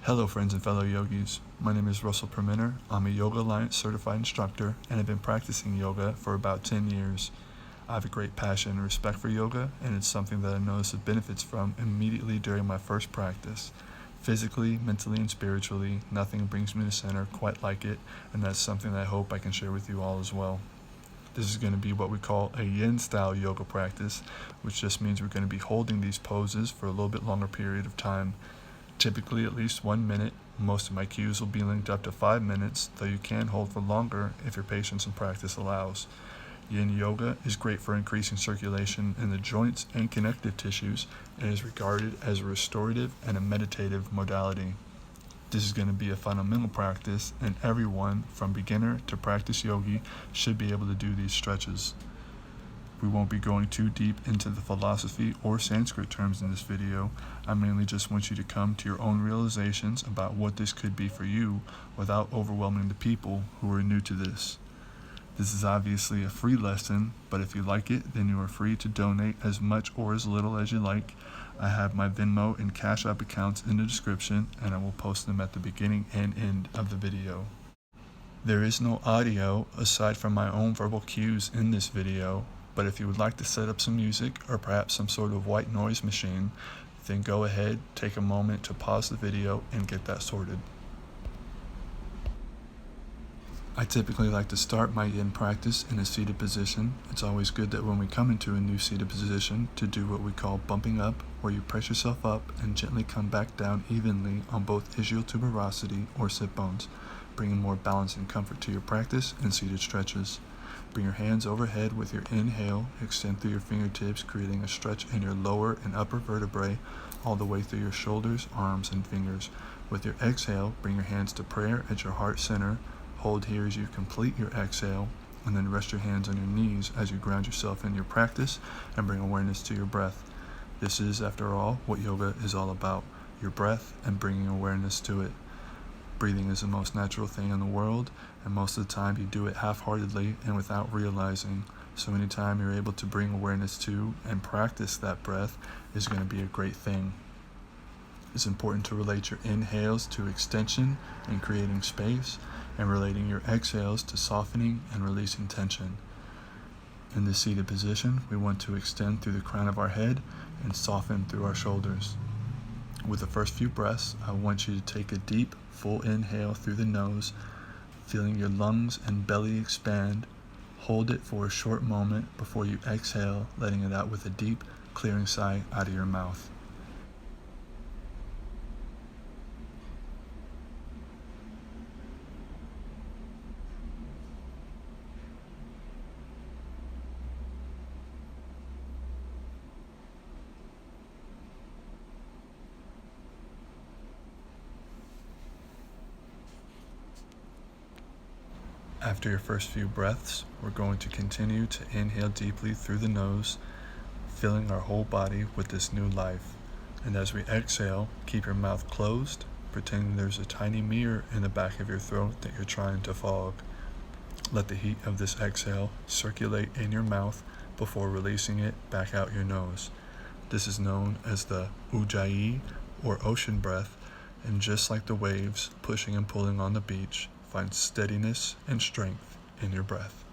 Hello friends and fellow yogis, my name is Russell Perminer. I'm a Yoga Alliance certified instructor and have been practicing yoga for about 10 years. I have a great passion and respect for yoga, and it's something that I noticed the benefits from immediately during my first practice. Physically, mentally, and spiritually, nothing brings me to center quite like it, and that's something that I hope I can share with you all as well. This is going to be what we call a yin style yoga practice, which just means we're going to be holding these poses for a little bit longer period of time. Typically at least 1 minute. Most of my cues will be linked up to 5 minutes, though you can hold for longer if your patience and practice allows. Yin yoga is great for increasing circulation in the joints and connective tissues and is regarded as a restorative and a meditative modality. This is going to be a fundamental practice, and everyone from beginner to practice yogi should be able to do these stretches. We won't be going too deep into the philosophy or Sanskrit terms in this video. I mainly just want you to come to your own realizations about what this could be for you without overwhelming the people who are new to this. This is obviously a free lesson, but if you like it, then you are free to donate as much or as little as you like. I have my Venmo and Cash App accounts in the description, and I will post them at the beginning and end of the video. There is no audio aside from my own verbal cues in this video, but if you would like to set up some music or perhaps some sort of white noise machine, then go ahead, take a moment to pause the video and get that sorted. I typically like to start my yin practice in a seated position. It's always good that when we come into a new seated position to do what we call bumping up, where you press yourself up and gently come back down evenly on both ischial tuberosity or sit bones, bringing more balance and comfort to your practice and seated stretches. Bring your hands overhead with your inhale, extend through your fingertips, creating a stretch in your lower and upper vertebrae, all the way through your shoulders, arms, and fingers. With your exhale, bring your hands to prayer at your heart center. Hold here as you complete your exhale, and then rest your hands on your knees as you ground yourself in your practice and bring awareness to your breath. This is, after all, what yoga is all about, your breath and bringing awareness to it. Breathing is the most natural thing in the world, and most of the time you do it half-heartedly and without realizing. So anytime you're able to bring awareness to and practice that breath is going to be a great thing. It's important to relate your inhales to extension and creating space, and relating your exhales to softening and releasing tension. In this seated position, we want to extend through the crown of our head and soften through our shoulders. With the first few breaths, I want you to take a deep, full inhale through the nose, feeling your lungs and belly expand. Hold it for a short moment before you exhale, letting it out with a deep, clearing sigh out of your mouth. After your first few breaths, we're going to continue to inhale deeply through the nose, filling our whole body with this new life. And as we exhale, keep your mouth closed, pretending there's a tiny mirror in the back of your throat that you're trying to fog. Let the heat of this exhale circulate in your mouth before releasing it back out your nose. This is known as the Ujjayi or ocean breath, and just like the waves pushing and pulling on the beach, find steadiness and strength in your breath.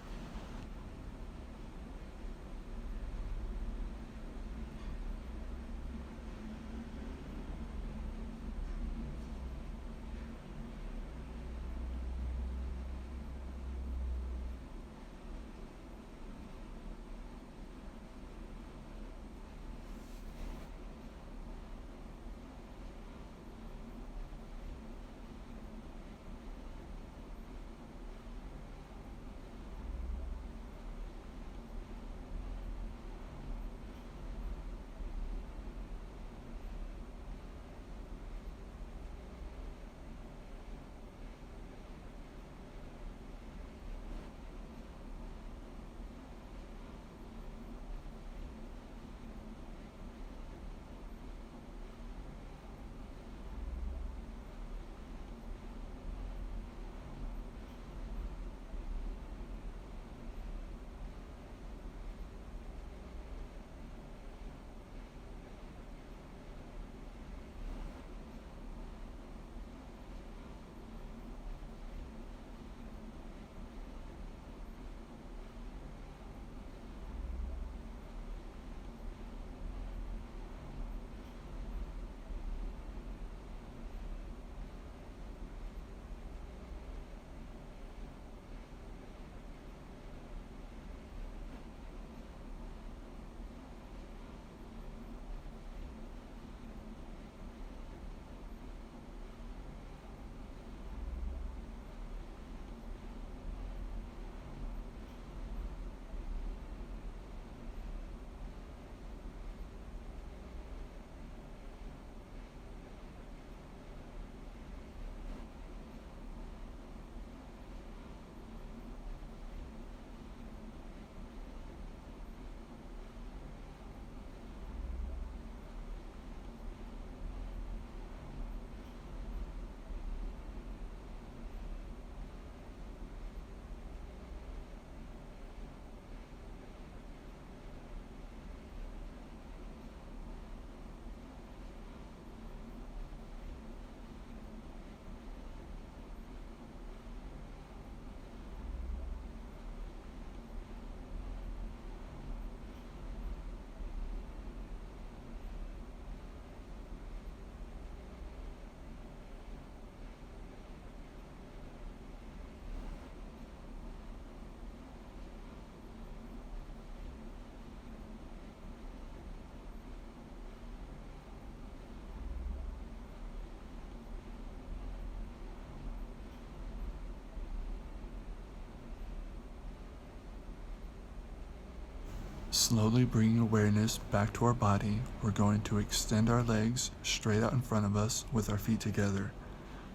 Slowly bringing awareness back to our body, we're going to extend our legs straight out in front of us with our feet together.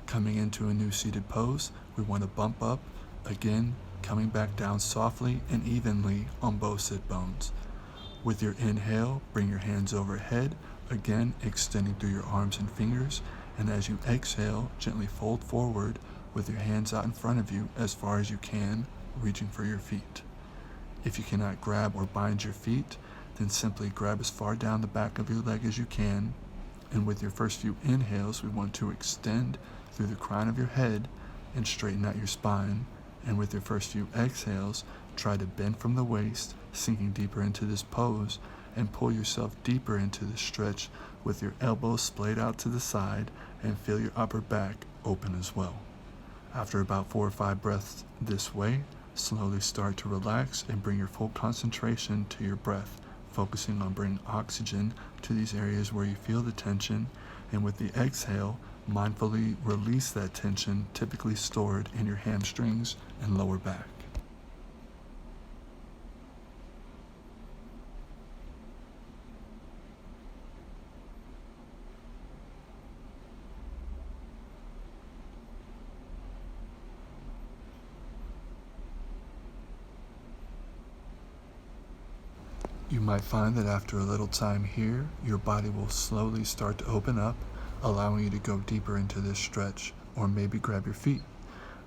Coming into a new seated pose, we want to bump up, again, coming back down softly and evenly on both sit bones. With your inhale, bring your hands overhead, again extending through your arms and fingers, and as you exhale, gently fold forward with your hands out in front of you as far as you can, reaching for your feet. If you cannot grab or bind your feet, then simply grab as far down the back of your leg as you can, and with your first few inhales, we want to extend through the crown of your head and straighten out your spine, and with your first few exhales, try to bend from the waist, sinking deeper into this pose, and pull yourself deeper into the stretch with your elbows splayed out to the side, and feel your upper back open as well. After about 4 or 5 breaths this way, slowly start to relax and bring your full concentration to your breath, focusing on bringing oxygen to these areas where you feel the tension, and with the exhale, mindfully release that tension typically stored in your hamstrings and lower back. You might find that after a little time here, your body will slowly start to open up, allowing you to go deeper into this stretch, or maybe grab your feet.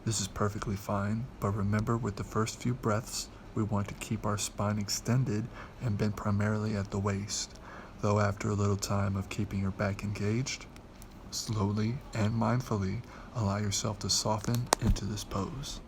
This is perfectly fine, but remember with the first few breaths, we want to keep our spine extended and bend primarily at the waist, though after a little time of keeping your back engaged, slowly and mindfully allow yourself to soften into this pose.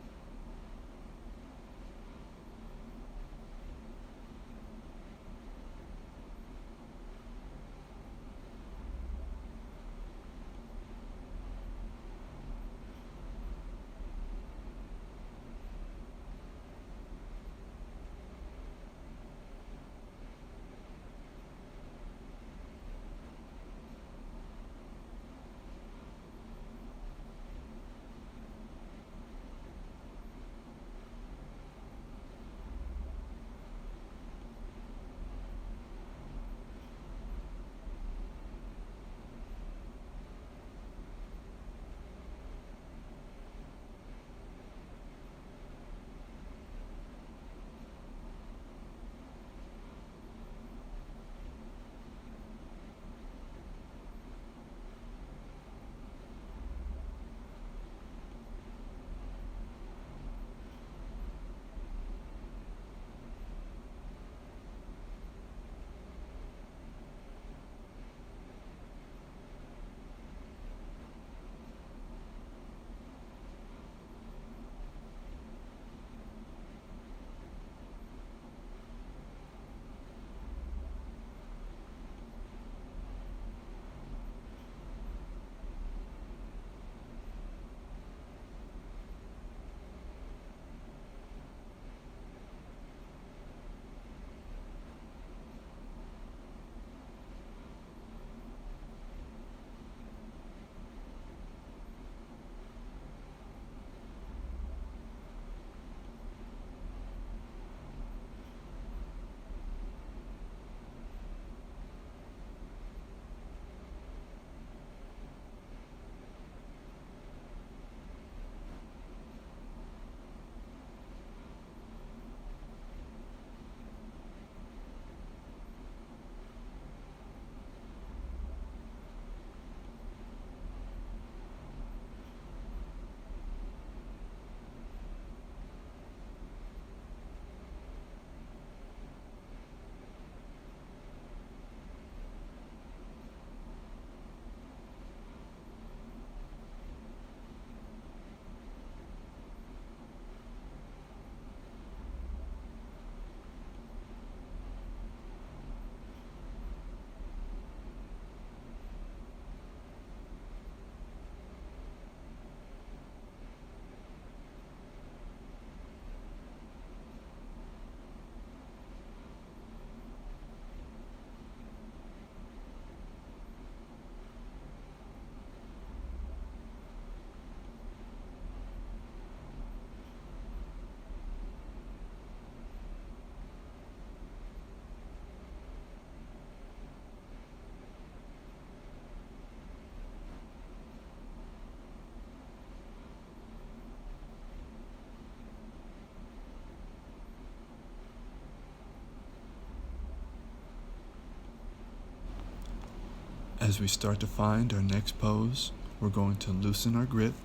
As we start to find our next pose, we're going to loosen our grip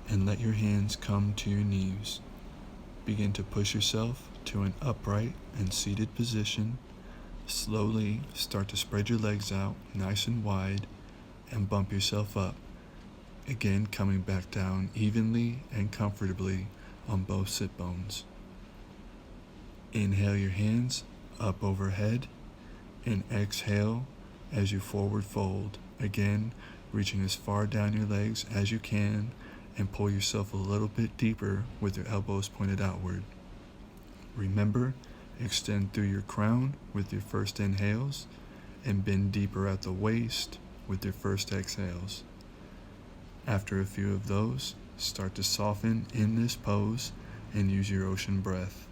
and let your hands come to your knees. Begin to push yourself to an upright and seated position. Slowly start to spread your legs out nice and wide and bump yourself up. Again, coming back down evenly and comfortably on both sit bones. Inhale your hands up overhead and exhale as you forward fold. Again, reaching as far down your legs as you can and pull yourself a little bit deeper with your elbows pointed outward. Remember, extend through your crown with your first inhales and bend deeper at the waist with your first exhales. After a few of those, start to soften in this pose and use your ocean breath.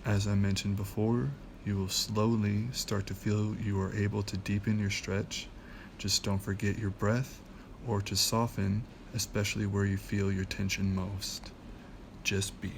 As I mentioned before, you will slowly start to feel you are able to deepen your stretch. Just don't forget your breath or to soften, especially where you feel your tension most. Just be.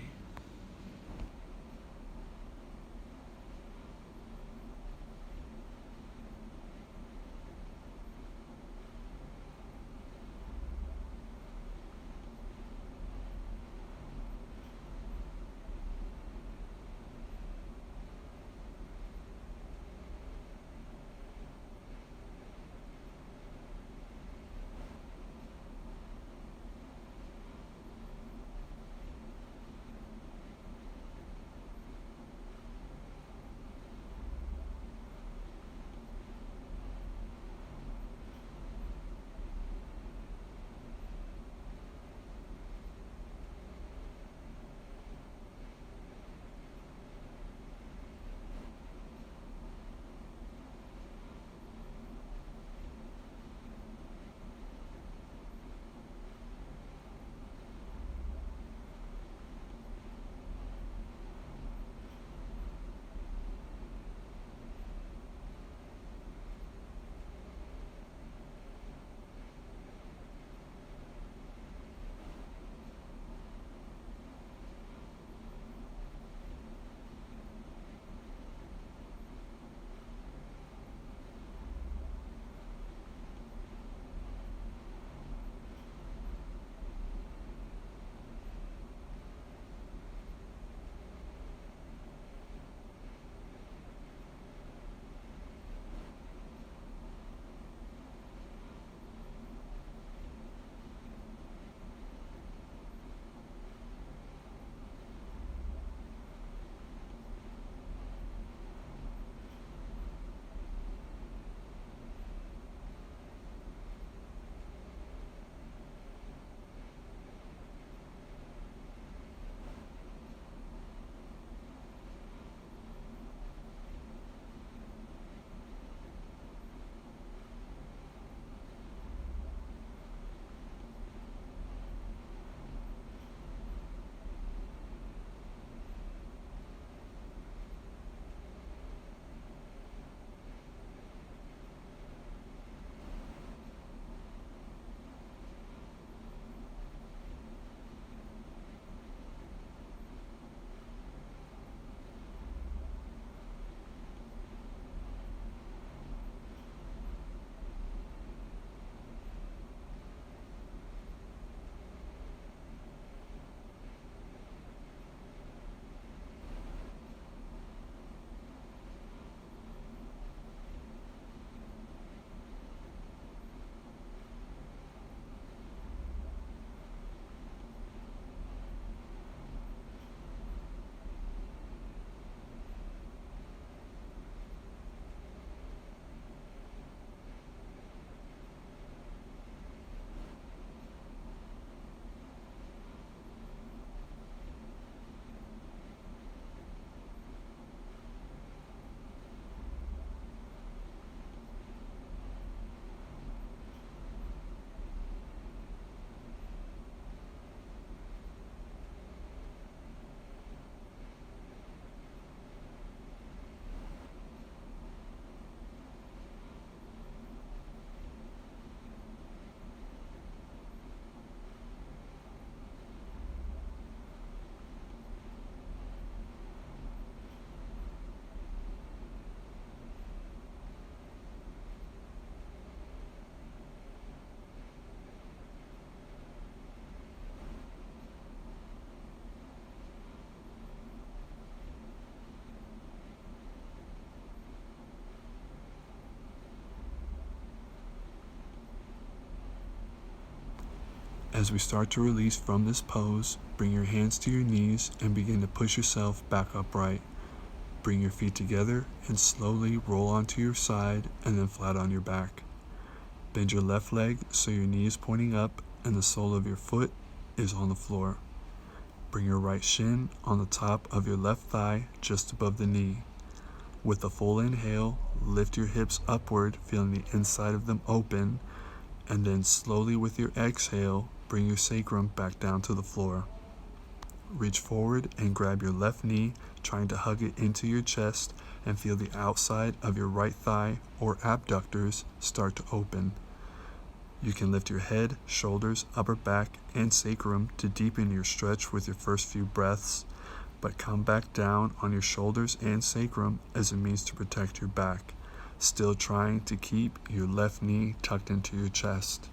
As we start to release from this pose, bring your hands to your knees and begin to push yourself back upright. Bring your feet together and slowly roll onto your side and then flat on your back. Bend your left leg so your knee is pointing up and the sole of your foot is on the floor. Bring your right shin on the top of your left thigh just above the knee. With a full inhale, lift your hips upward, feeling the inside of them open, and then slowly with your exhale, bring your sacrum back down to the floor. Reach forward and grab your left knee, trying to hug it into your chest, and feel the outside of your right thigh or abductors start to open. You can lift your head, shoulders, upper back, and sacrum to deepen your stretch with your first few breaths, but come back down on your shoulders and sacrum as a means to protect your back, still trying to keep your left knee tucked into your chest.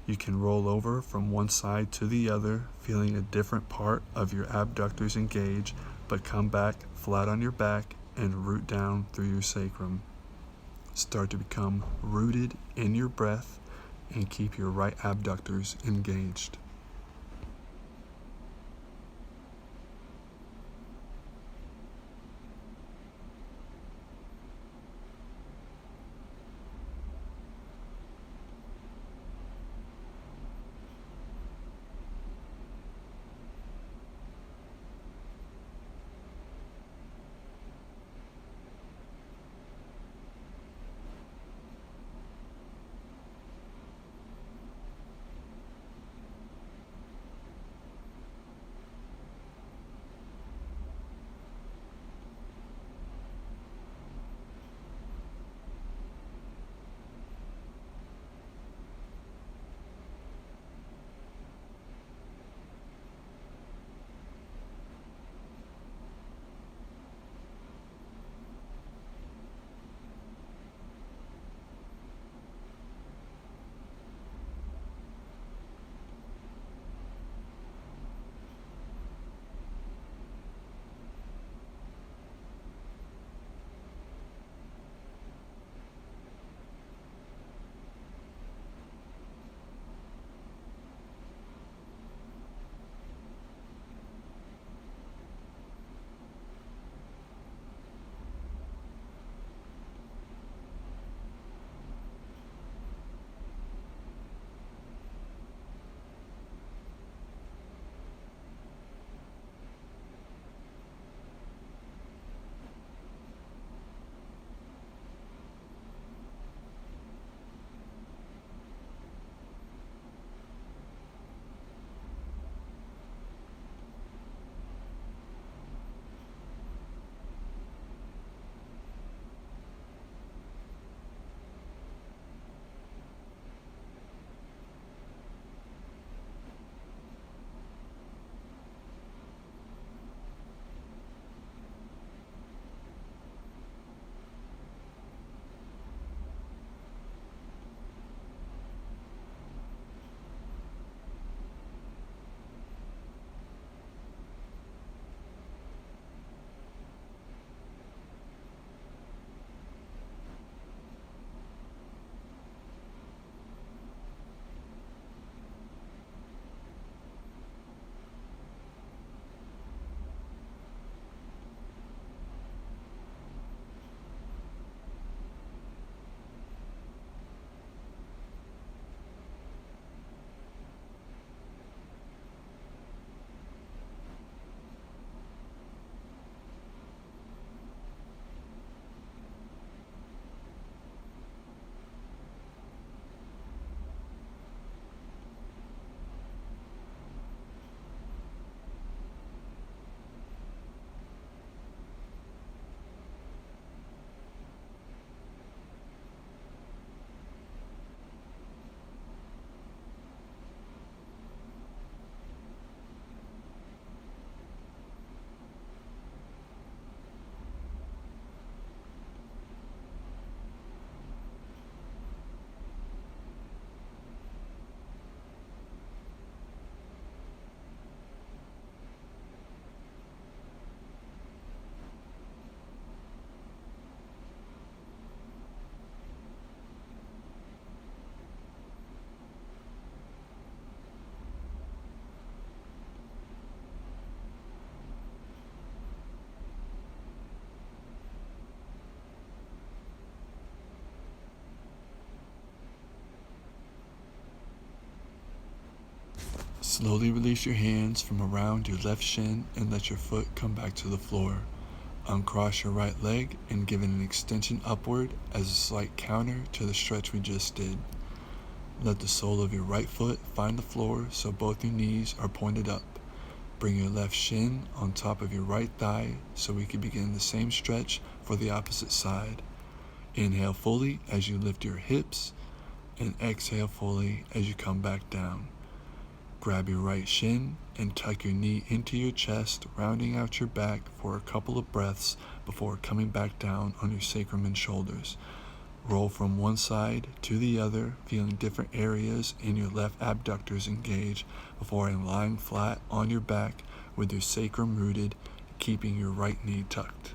You can roll over from one side to the other, feeling a different part of your abductors engage, but come back flat on your back and root down through your sacrum. Start to become rooted in your breath and keep your right abductors engaged. Slowly release your hands from around your left shin and let your foot come back to the floor. Uncross your right leg and give it an extension upward as a slight counter to the stretch we just did. Let the sole of your right foot find the floor so both your knees are pointed up. Bring your left shin on top of your right thigh so we can begin the same stretch for the opposite side. Inhale fully as you lift your hips and exhale fully as you come back down. Grab your right shin and tuck your knee into your chest, rounding out your back for a couple of breaths before coming back down on your sacrum and shoulders. Roll from one side to the other, feeling different areas in your left abductors engage before lying flat on your back with your sacrum rooted, keeping your right knee tucked.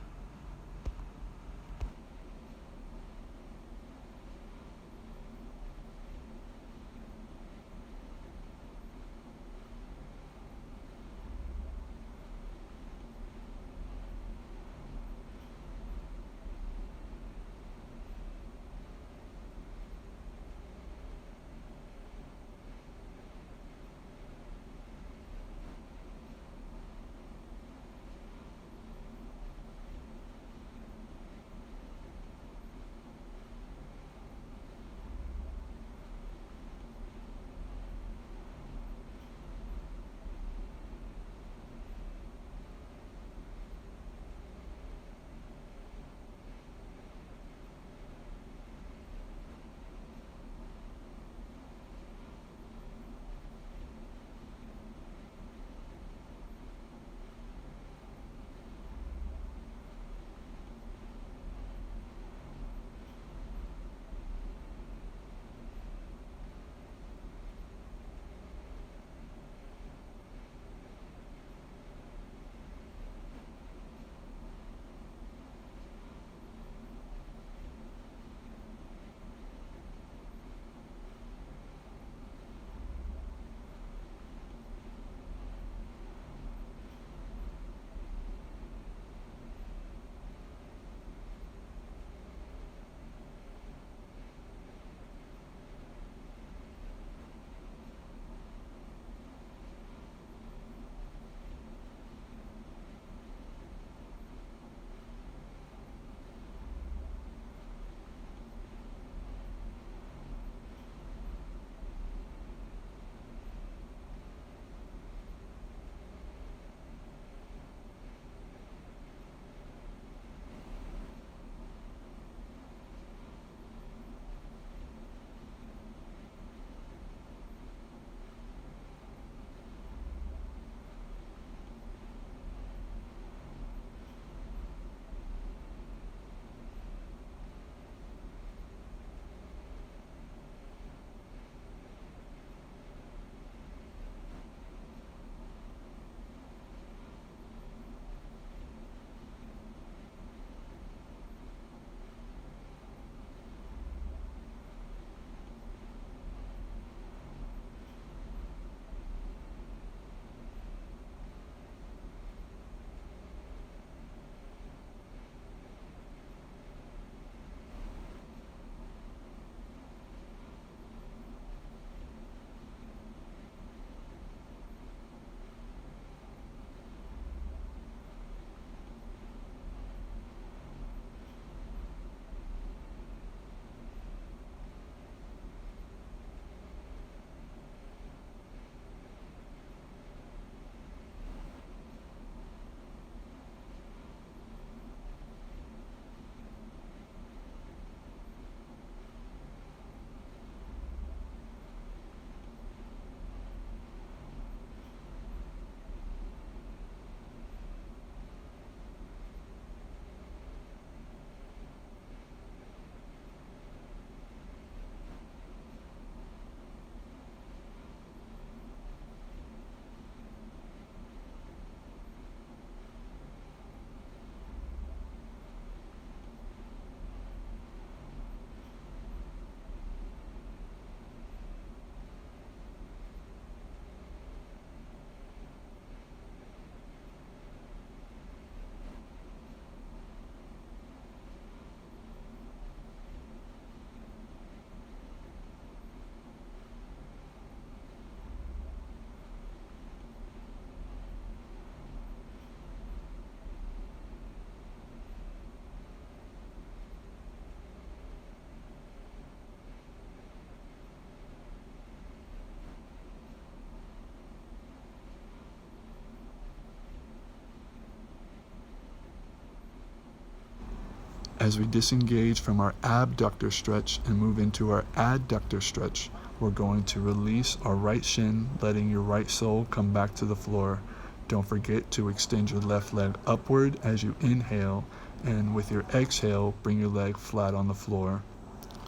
As we disengage from our abductor stretch and move into our adductor stretch, we're going to release our right shin, letting your right sole come back to the floor. Don't forget to extend your left leg upward as you inhale, and with your exhale, bring your leg flat on the floor.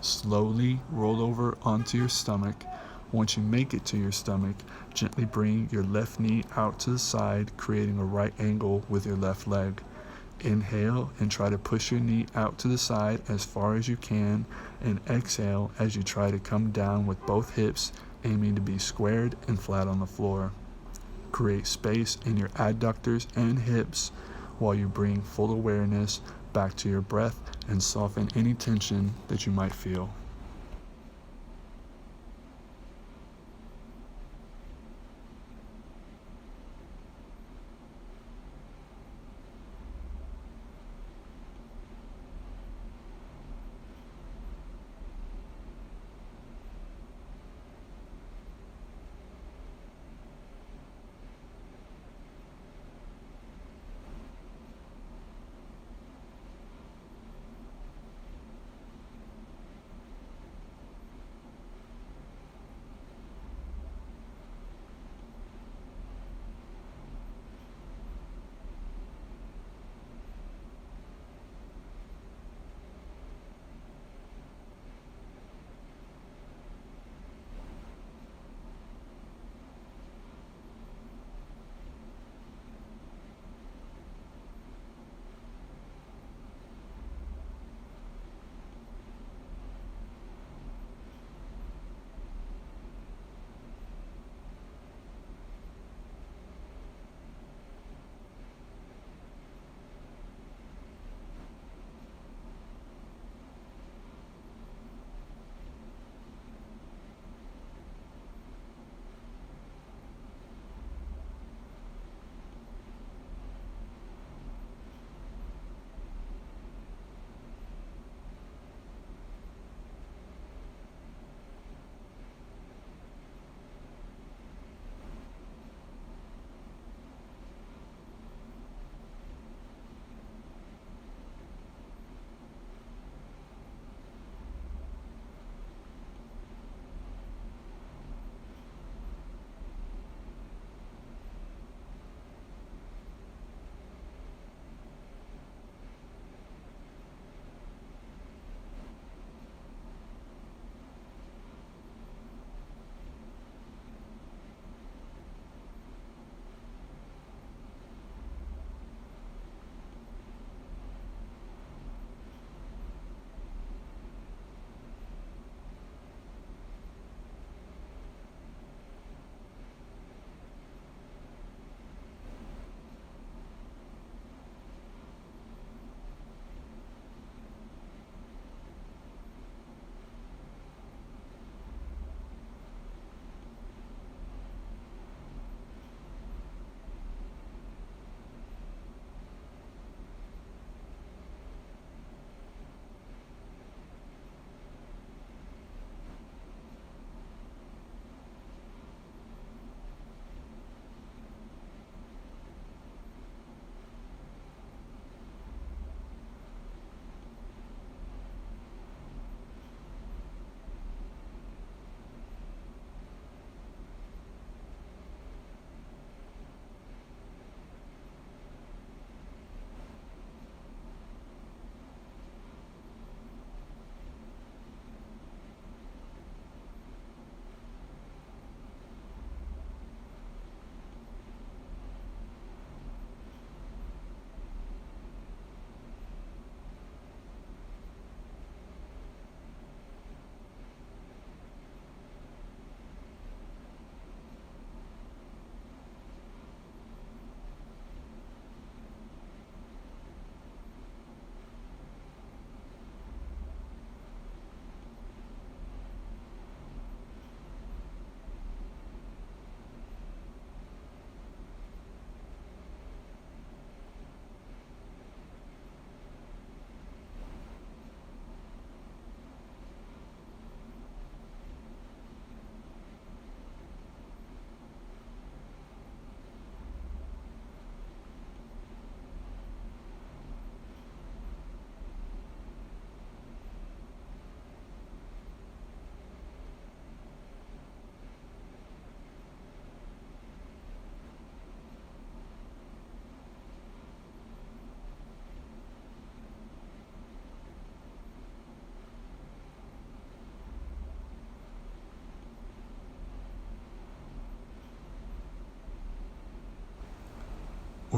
Slowly roll over onto your stomach. Once you make it to your stomach, gently bring your left knee out to the side, creating a right angle with your left leg. Inhale and try to push your knee out to the side as far as you can, and exhale as you try to come down with both hips, aiming to be squared and flat on the floor. Create space in your adductors and hips while you bring full awareness back to your breath and soften any tension that you might feel.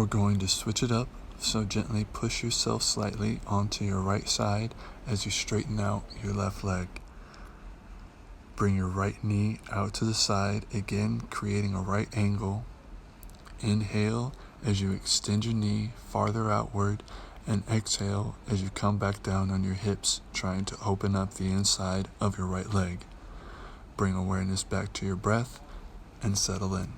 We're going to switch it up, so gently push yourself slightly onto your right side as you straighten out your left leg. Bring your right knee out to the side, again creating a right angle. Inhale as you extend your knee farther outward, and exhale as you come back down on your hips, trying to open up the inside of your right leg. Bring awareness back to your breath and settle in.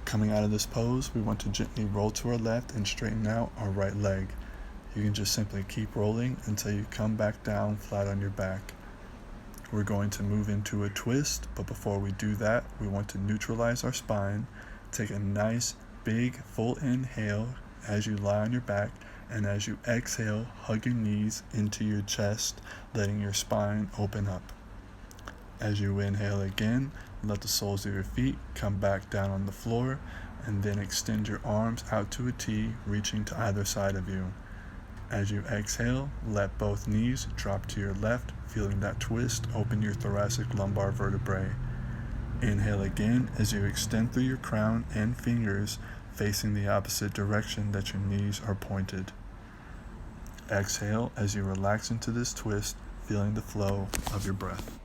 Coming out of this pose, we want to gently roll to our left and straighten out our right leg. You can just simply keep rolling until you come back down flat on your back. We're going to move into a twist, but before we do that, we want to neutralize our spine. Take a nice, big, full inhale as you lie on your back, and as you exhale, hug your knees into your chest, letting your spine open up. As you inhale again, let the soles of your feet come back down on the floor, and then extend your arms out to a T, reaching to either side of you. As you exhale, let both knees drop to your left, feeling that twist open your thoracic lumbar vertebrae. Inhale again as you extend through your crown and fingers, facing the opposite direction that your knees are pointed. Exhale as you relax into this twist, feeling the flow of your breath.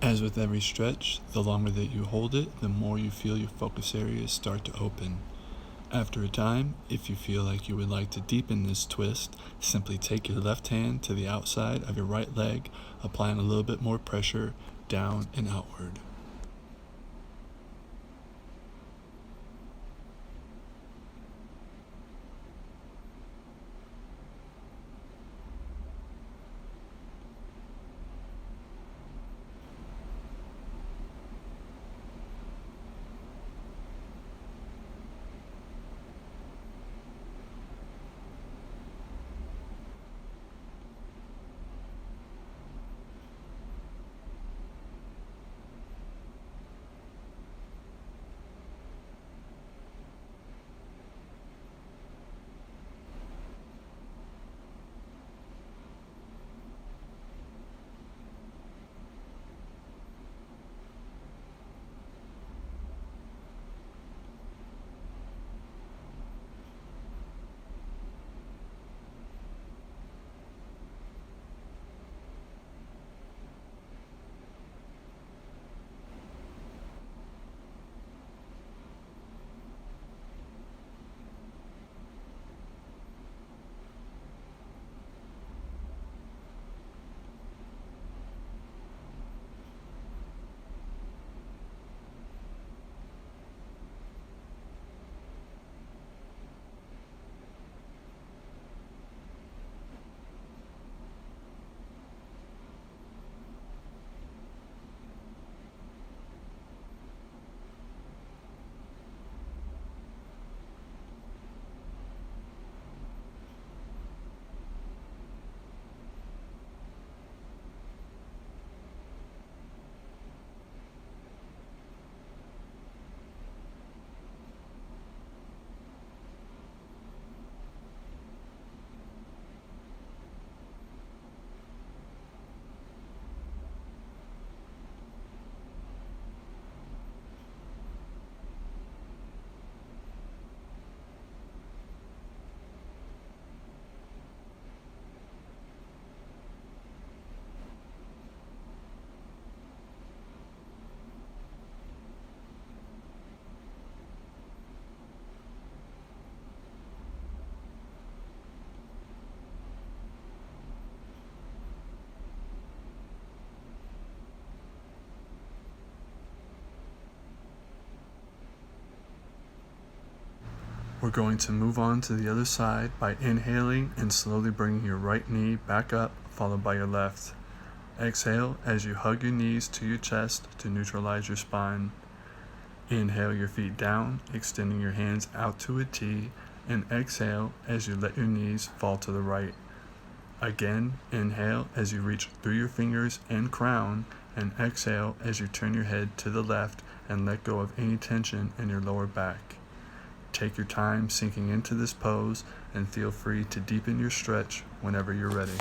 As with every stretch, the longer that you hold it, the more you feel your focus areas start to open. After a time, if you feel like you would like to deepen this twist, simply take your left hand to the outside of your right leg, applying a little bit more pressure down and outward. We're going to move on to the other side by inhaling and slowly bringing your right knee back up, followed by your left. Exhale as you hug your knees to your chest to neutralize your spine. Inhale your feet down, extending your hands out to a T, and exhale as you let your knees fall to the right. Again, inhale as you reach through your fingers and crown, and exhale as you turn your head to the left and let go of any tension in your lower back. Take your time sinking into this pose and feel free to deepen your stretch whenever you're ready.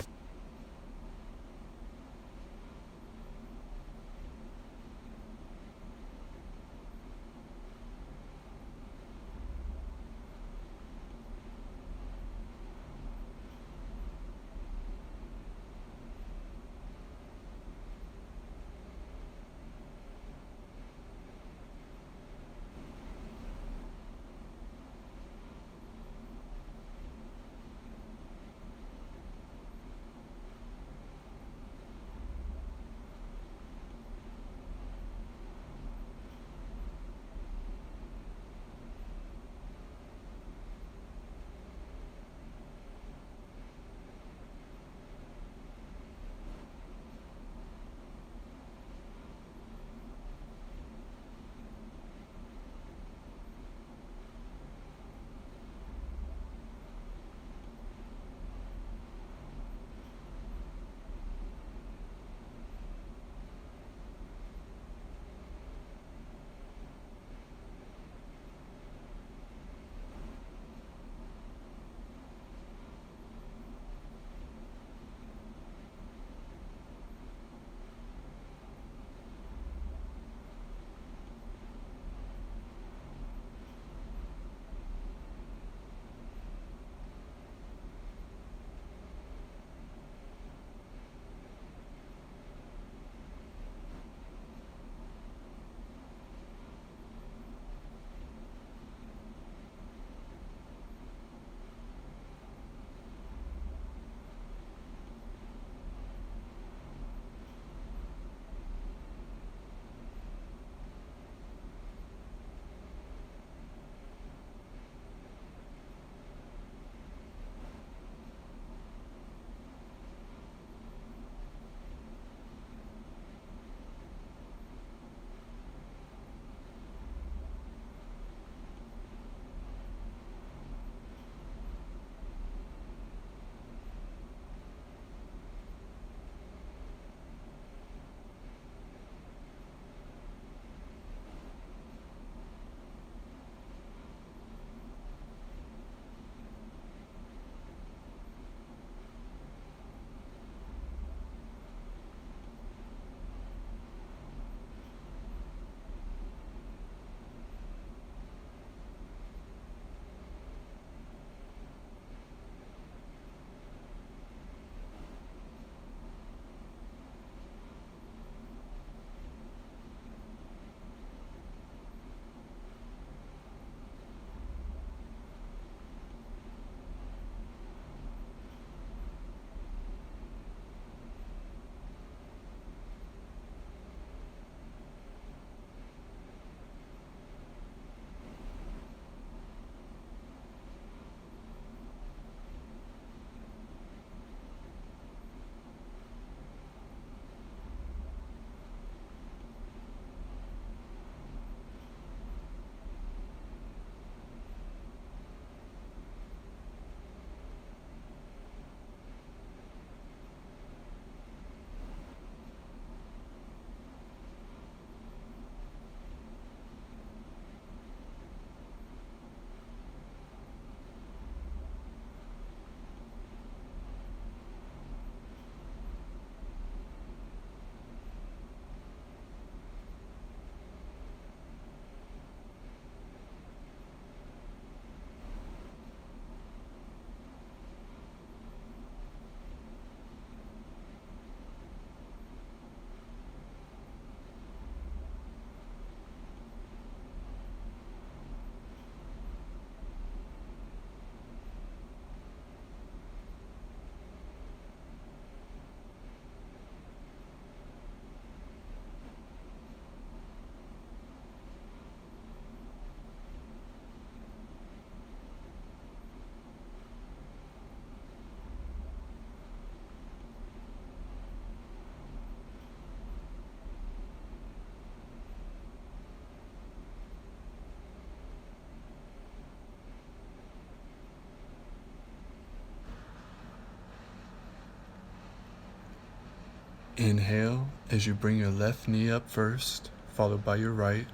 Inhale as you bring your left knee up first, followed by your right.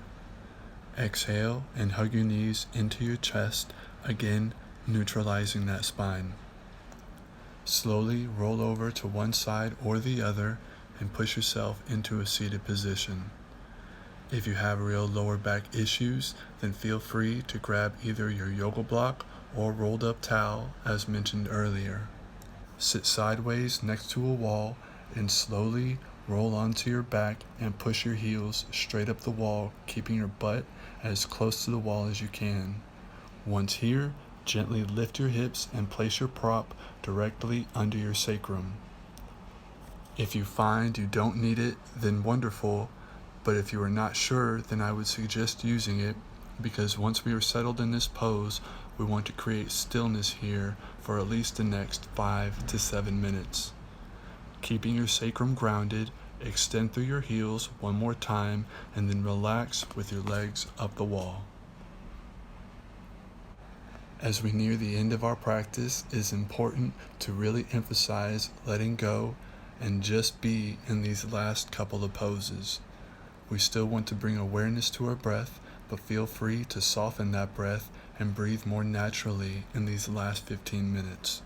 Exhale and hug your knees into your chest, again neutralizing that spine. Slowly roll over to one side or the other and push yourself into a seated position. If you have real lower back issues, then feel free to grab either your yoga block or rolled up towel as mentioned earlier. Sit sideways next to a wall and slowly roll onto your back and push your heels straight up the wall, keeping your butt as close to the wall as you can. Once here, gently lift your hips and place your prop directly under your sacrum. If you find you don't need it, then wonderful, but if you are not sure, then I would suggest using it, because once we are settled in this pose, we want to create stillness here for at least the next 5 to 7 minutes. Keeping your sacrum grounded, extend through your heels one more time, and then relax with your legs up the wall. As we near the end of our practice, it is important to really emphasize letting go and just be in these last couple of poses. We still want to bring awareness to our breath, but feel free to soften that breath and breathe more naturally in these last 15 minutes.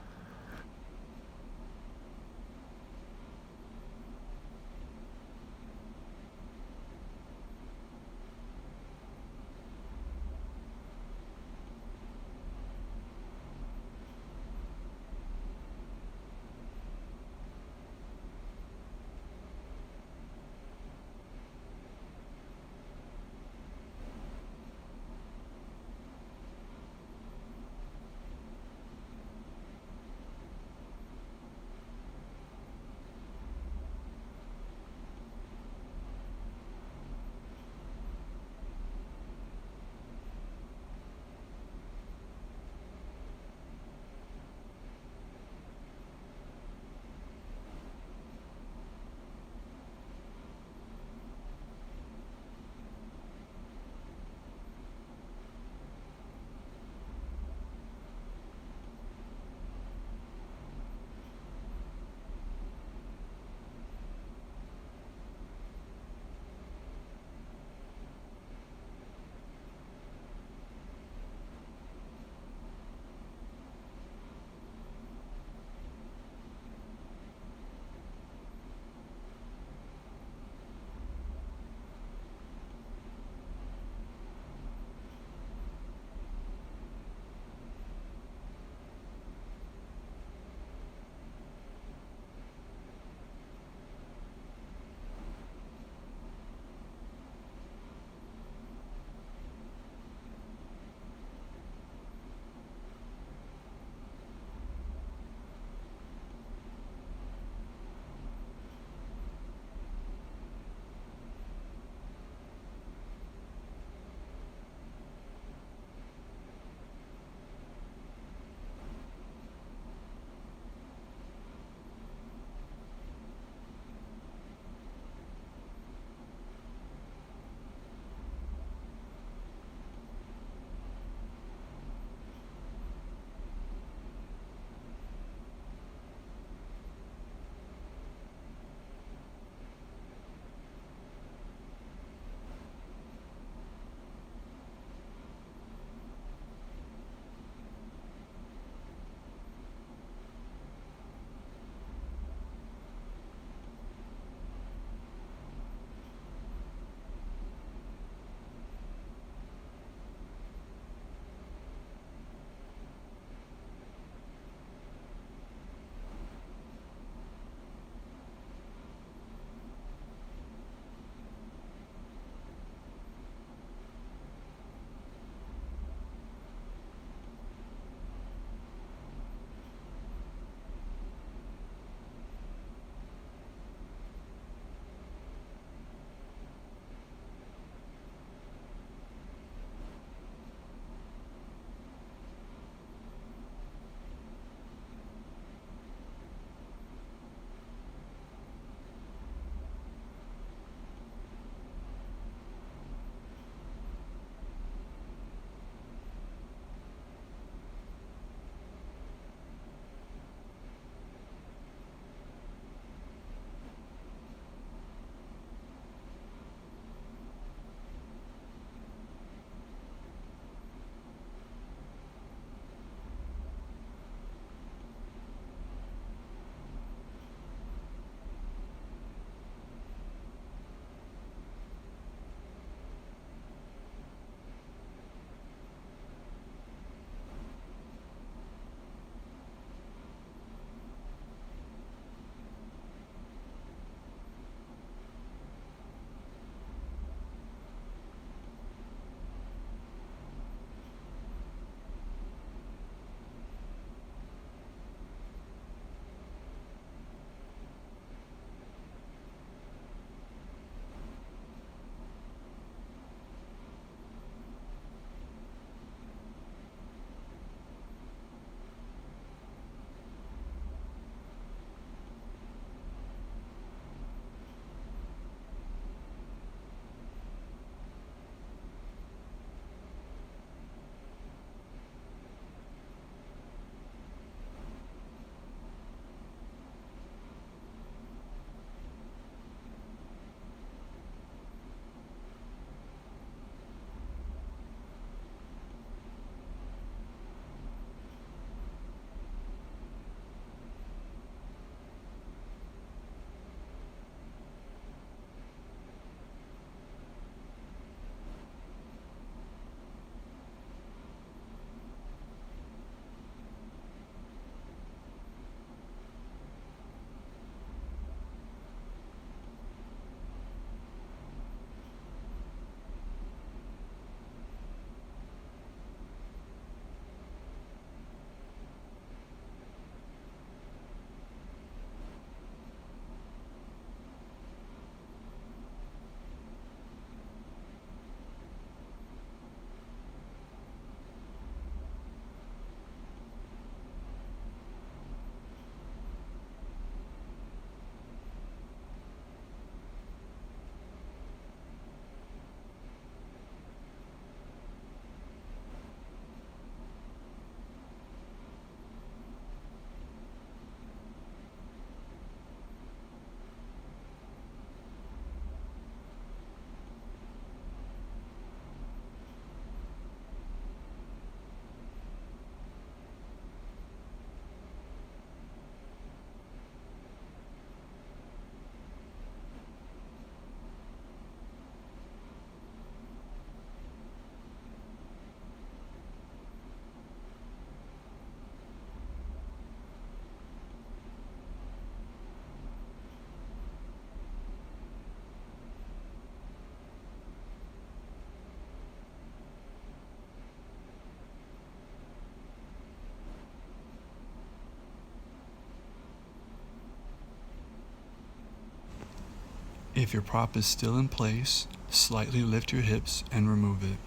If your prop is still in place, slightly lift your hips and remove it.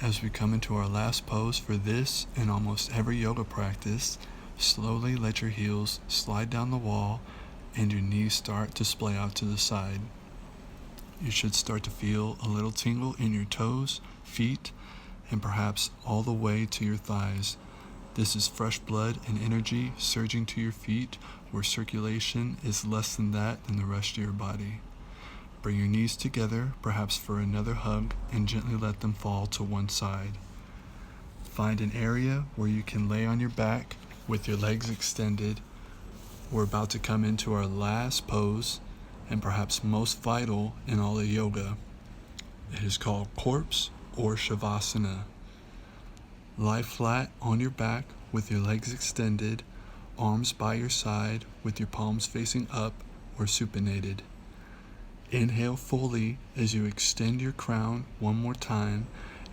As we come into our last pose for this and almost every yoga practice, slowly let your heels slide down the wall and your knees start to splay out to the side. You should start to feel a little tingle in your toes, feet, and perhaps all the way to your thighs. This is fresh blood and energy surging to your feet where circulation is less than that in the rest of your body. Bring your knees together, perhaps for another hug, and gently let them fall to one side. Find an area where you can lay on your back with your legs extended. We're about to come into our last pose, and perhaps most vital in all of yoga. It is called corpse or shavasana. Lie flat on your back with your legs extended, arms by your side with your palms facing up or supinated. Inhale fully as you extend your crown one more time,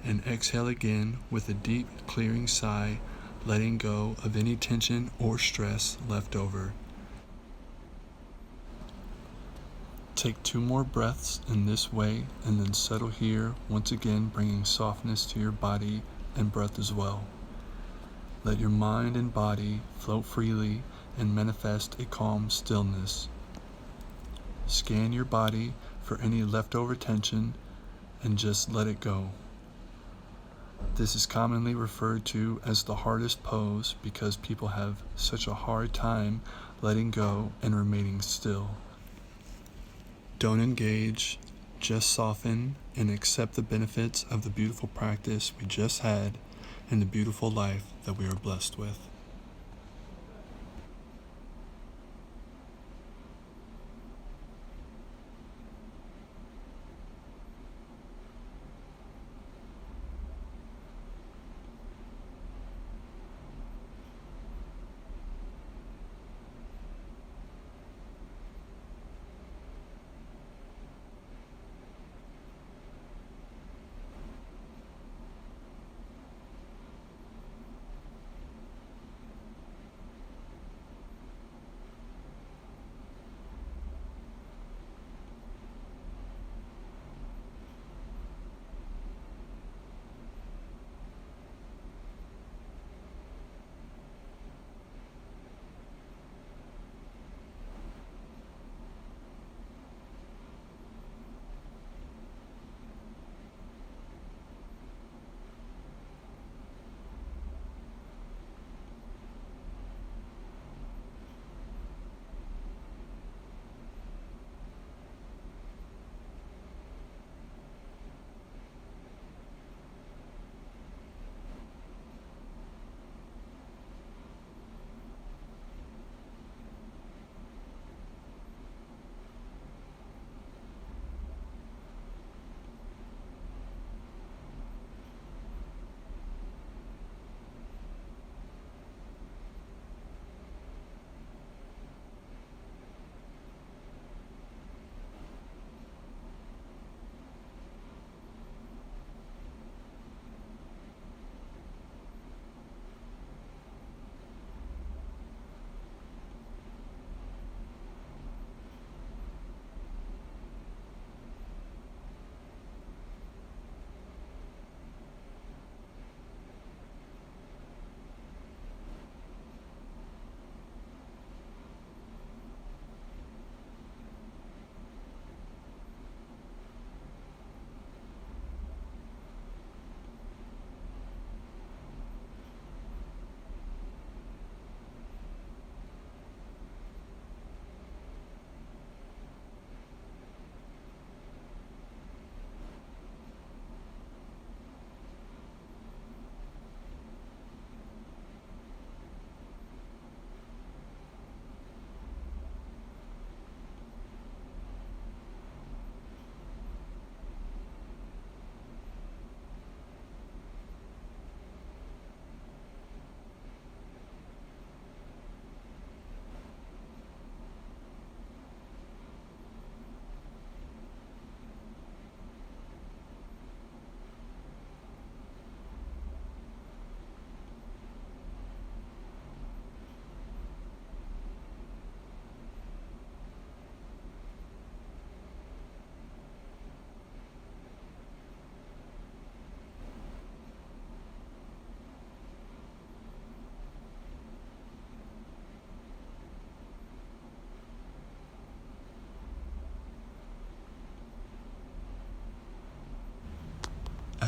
and exhale again with a deep clearing sigh, letting go of any tension or stress left over. Take 2 more breaths in this way and then settle here, once again bringing softness to your body and breath as well. Let your mind and body float freely and manifest a calm stillness. Scan your body for any leftover tension and just let it go. This is commonly referred to as the hardest pose because people have such a hard time letting go and remaining still. Don't engage, just soften and accept the benefits of the beautiful practice we just had and the beautiful life that we are blessed with.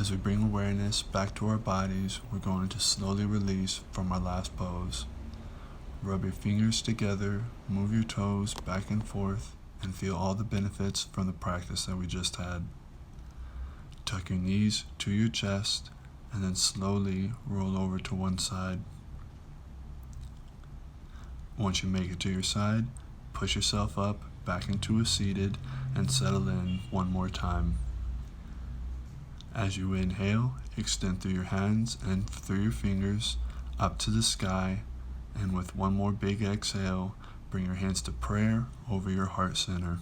As we bring awareness back to our bodies, we're going to slowly release from our last pose. Rub your fingers together, move your toes back and forth, and feel all the benefits from the practice that we just had. Tuck your knees to your chest, and then slowly roll over to one side. Once you make it to your side, push yourself up back into a seated and settle in one more time. As you inhale, extend through your hands and through your fingers up to the sky, and with one more big exhale, bring your hands to prayer over your heart center.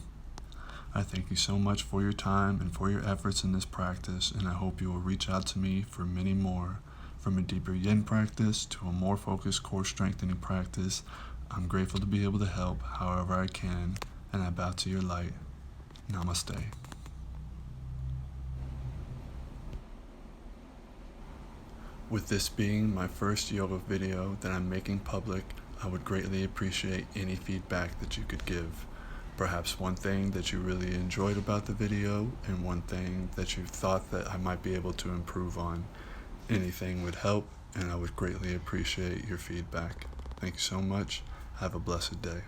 I thank you so much for your time and for your efforts in this practice, and I hope you will reach out to me for many more. From a deeper yin practice to a more focused core strengthening practice, I'm grateful to be able to help however I can, and I bow to your light. Namaste. With this being my first yoga video that I'm making public, I would greatly appreciate any feedback that you could give. Perhaps one thing that you really enjoyed about the video and one thing that you thought that I might be able to improve on. Anything would help, and I would greatly appreciate your feedback. Thank you so much. Have a blessed day.